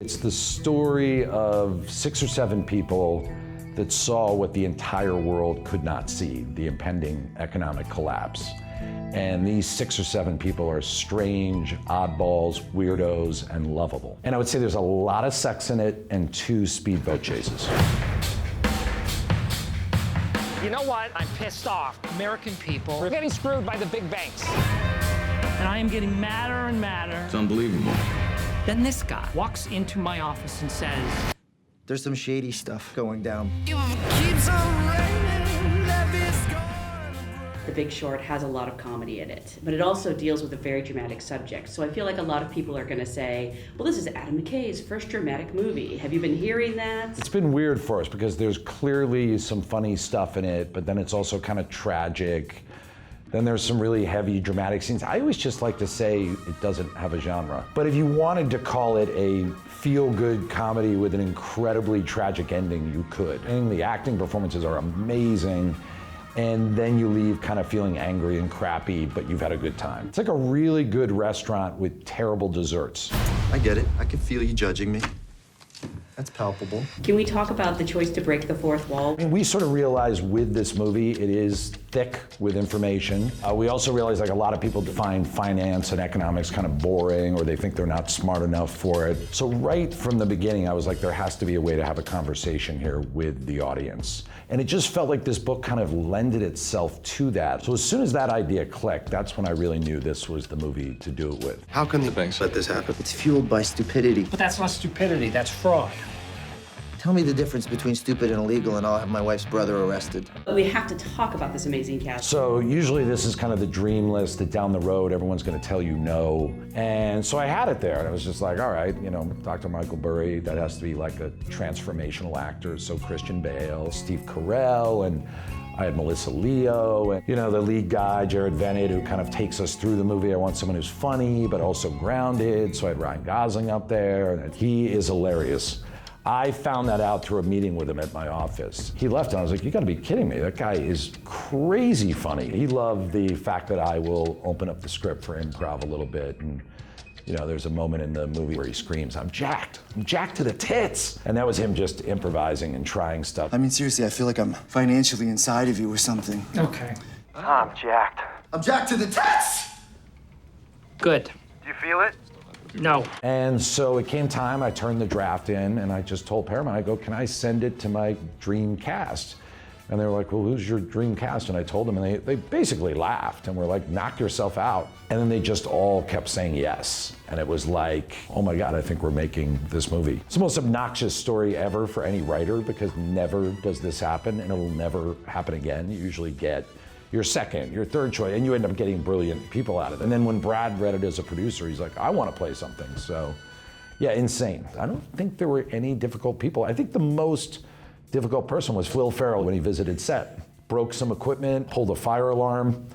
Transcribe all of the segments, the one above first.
It's the story of 6 or 7 people that saw what the entire world could not see, the impending economic collapse. And these 6 or 7 people are strange, oddballs, weirdos, and lovable. And I would say there's a lot of sex in it and 2 speedboat chases. You know what? I'm pissed off. American people are getting screwed by the big banks. And I am getting madder and madder. It's unbelievable. Then this guy walks into my office and says, "There's some shady stuff going down." The Big Short has a lot of comedy in it, but it also deals with a very dramatic subject. So I feel like a lot of people are going to say, well, this is Adam McKay's first dramatic movie. Have you been hearing that? It's been weird for us because there's clearly some funny stuff in it, but then it's also kind of tragic. Then there's some really heavy dramatic scenes. I always just like to say it doesn't have a genre. But if you wanted to call it a feel-good comedy with an incredibly tragic ending, you could. And the acting performances are amazing. And then you leave kind of feeling angry and crappy, but you've had a good time. It's like a really good restaurant with terrible desserts. I get it. I can feel you judging me. That's palpable. Can we talk about the choice to break the fourth wall? I mean, we sort of realized with this movie, it is thick with information. We also realized like a lot of people find finance and economics kind of boring, or they think they're not smart enough for it. So right from the beginning, I was like, there has to be a way to have a conversation here with the audience. And it just felt like this book kind of lended itself to that. So as soon as that idea clicked, that's when I really knew this was the movie to do it with. How can the banks let this happen? It's fueled by stupidity. But that's not stupidity, that's fraud. Tell me the difference between stupid and illegal, and I'll have my wife's brother arrested. But we have to talk about this amazing cast. So usually this is kind of the dream list that down the road, everyone's gonna tell you no. And so I had it there, and I was just like, all right, you know, Dr. Michael Burry, that has to be like a transformational actor. So Christian Bale, Steve Carell, and I had Melissa Leo, and you know, the lead guy, Jared Venett, who kind of takes us through the movie. I want someone who's funny, but also grounded. So I had Ryan Gosling up there, and he is hilarious. I found that out through a meeting with him at my office. He left and I was like, you gotta be kidding me. That guy is crazy funny. He loved the fact that I will open up the script for improv a little bit. And you know, there's a moment in the movie where he screams, I'm jacked to the tits. And that was him just improvising and trying stuff. I mean, seriously, I feel like I'm financially inside of you or something. Okay. I'm jacked. I'm jacked to the tits! Good. Do you feel it? No. And so it came time, I turned the draft in and I just told Paramount, I go, can I send it to my dream cast? And they were like, well, who's your dream cast? And I told them, and they basically laughed and were like, knock yourself out. And then they just all kept saying yes. And it was like, oh my God, I think we're making this movie. It's the most obnoxious story ever for any writer because never does this happen and it'll never happen again. You usually get your second, your third choice, and you end up getting brilliant people out of it. And then when Brad read it as a producer, he's like, I want to play something. So yeah, insane. I don't think there were any difficult people. I think the most difficult person was Will Ferrell when he visited set. Broke some equipment, pulled a fire alarm,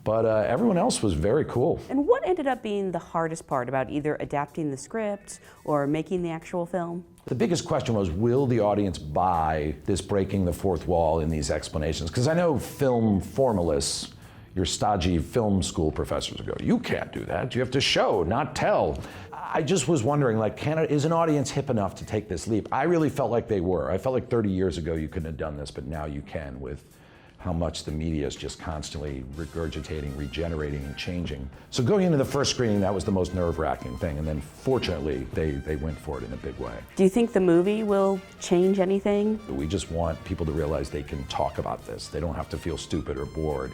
but everyone else was very cool. And what ended up being the hardest part about either adapting the script or making the actual film? The biggest question was, will the audience buy this breaking the fourth wall in these explanations? Because I know film formalists, your stodgy film school professors will go, you can't do that. You have to show, not tell. I just was wondering, like, is an audience hip enough to take this leap? I really felt like they were. I felt like 30 years ago you couldn't have done this, but now you can with how much the media is just constantly regurgitating, regenerating, and changing. So going into the first screening, that was the most nerve-wracking thing, and then fortunately, they went for it in a big way. Do you think the movie will change anything? We just want people to realize they can talk about this. They don't have to feel stupid or bored.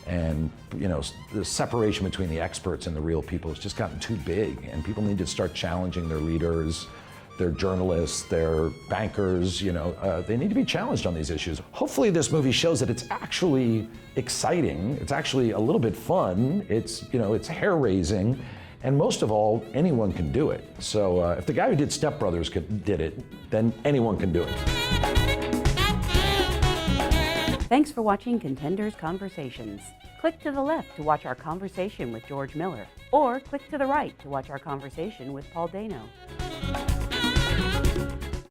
And you know, the separation between the experts and the real people has just gotten too big, and people need to start challenging their leaders, their journalists, their bankers, you know, they need to be challenged on these issues. Hopefully this movie shows that it's actually exciting, it's actually a little bit fun, it's, you know, it's hair-raising, and most of all, anyone can do it. So if the guy who did Step Brothers did it, then anyone can do it. Thanks for watching Contenders Conversations. Click to the left to watch our conversation with George Miller, or click to the right to watch our conversation with Paul Dano.